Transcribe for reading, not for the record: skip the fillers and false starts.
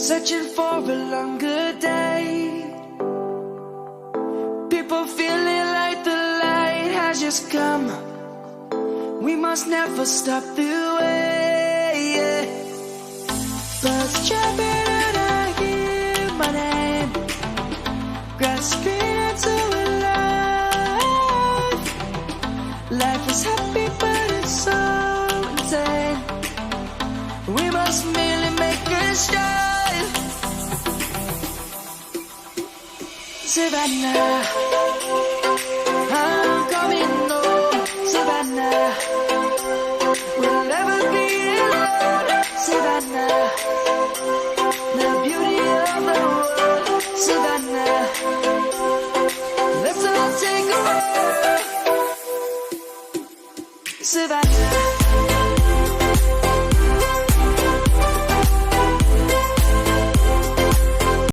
searching for a longer day. People feeling like the light has just come. We must never stop the way. Birds chirping and I hear my name, grasping into a life. Life is happy but it's so insane. We must merely make a start. Savannah.